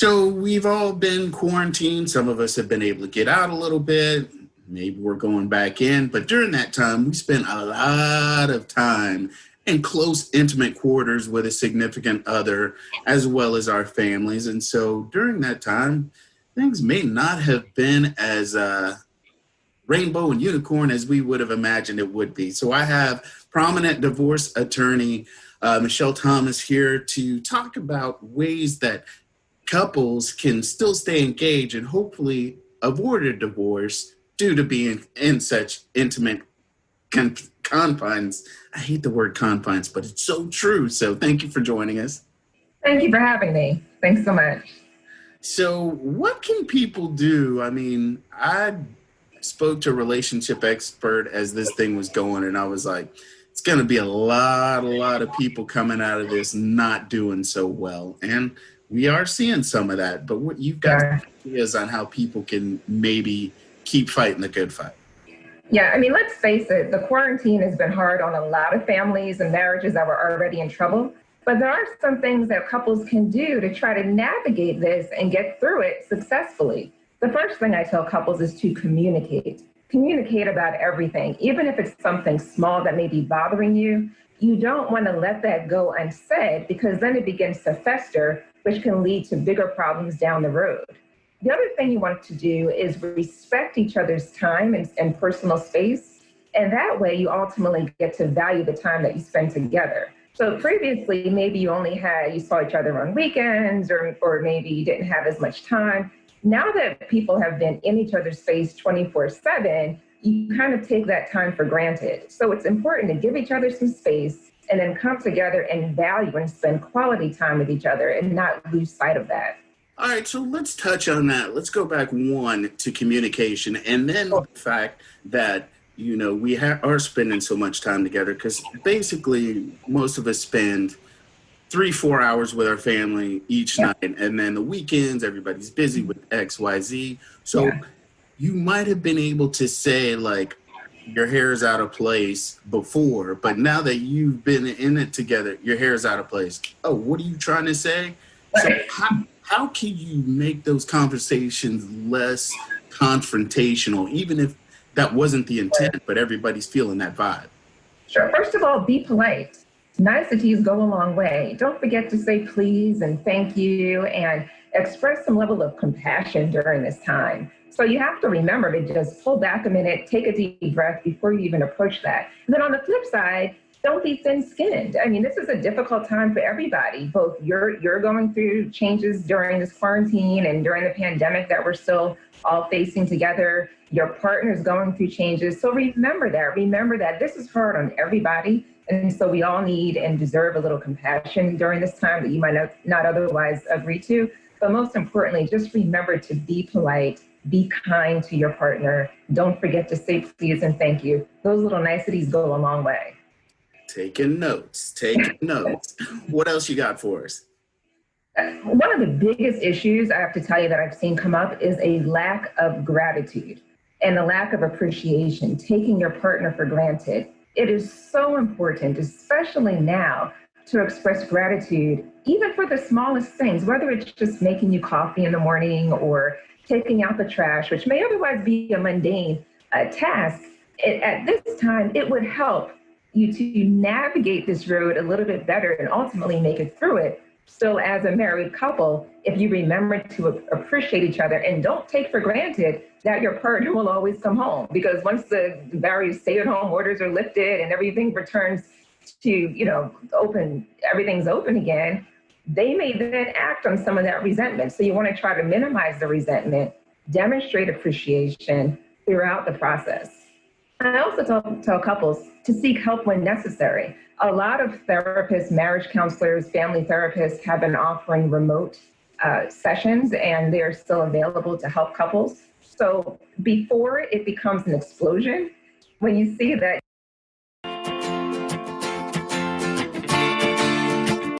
So we've all been quarantined. Some of us have been able to get out a little bit. Maybe we're going back in. But during that time, we spent a lot of time in close, intimate quarters with a significant other, as well as our families. And so during that time, things may not have been as rainbow and unicorn as we would have imagined it would be. So I have prominent divorce attorney Michelle Thomas here to talk about ways that couples can still stay engaged and hopefully avoid a divorce due to being in such intimate confines. I hate the word confines, but it's so true. So thank you for joining us. Thank you for having me. Thanks so much. So what can people do? I mean, I spoke to a relationship expert as this thing was going, and I was like, it's going to be a lot of people coming out of this not doing so well. And we are seeing some of that, but what you've got ideas on how people can maybe keep fighting the good fight. Yeah, I mean, let's face it, the quarantine has been hard on a lot of families and marriages that were already in trouble. But there are some things that couples can do to try to navigate this and get through it successfully. The first thing I tell couples is to communicate. Communicate about everything, even if it's something small that may be bothering you. You don't want to let that go unsaid because then it begins to fester, which can lead to bigger problems down the road. The other thing you want to do is respect each other's time and personal space. And that way you ultimately get to value the time that you spend together. So previously, maybe you saw each other on weekends or maybe you didn't have as much time. Now that people have been in each other's space 24/7, you kind of take that time for granted. So it's important to give each other some space and then come together and value and spend quality time with each other and not lose sight of that. All right, so let's touch on that. Let's go back one to communication and then the fact that, we are spending so much time together because basically most of us spend 3-4 hours with our family each night. And then the weekends, everybody's busy with X, Y, Z. So you might have been able to say like your hair is out of place before, but now that you've been in it together, your hair is out of place. Oh, what are you trying to say? So how can you make those conversations less confrontational, even if that wasn't the intent, but everybody's feeling that vibe? Sure. First of all, be polite. Niceties go a long way. Don't forget to say please and thank you and express some level of compassion during this time. So you have to remember to just pull back a minute, take a deep breath before you even approach that. And then on the flip side, don't be thin-skinned. I mean, this is a difficult time for everybody. Both you're going through changes during this quarantine and during the pandemic that we're still all facing together. Your partner's going through changes. So remember that this is hard on everybody. And so we all need and deserve a little compassion during this time that you might not otherwise agree to. But most importantly, just remember to be polite, be kind to your partner. Don't forget to say please and thank you. Those little niceties go a long way. Taking notes. What else you got for us? One of the biggest issues I have to tell you that I've seen come up is a lack of gratitude and a lack of appreciation, taking your partner for granted. It is so important, especially now, to express gratitude, even for the smallest things, whether it's just making you coffee in the morning or taking out the trash, which may otherwise be a mundane task. At this time, it would help you to navigate this road a little bit better and ultimately make it through it. So as a married couple, if you remember to appreciate each other and don't take for granted that your partner will always come home, because once the various stay-at-home orders are lifted and everything returns to, everything's open again, they may then act on some of that resentment. So you want to try to minimize the resentment, demonstrate appreciation throughout the process. I also tell couples to seek help when necessary. A lot of therapists, marriage counselors, family therapists have been offering remote sessions, and they're still available to help couples. So before it becomes an explosion, when you see that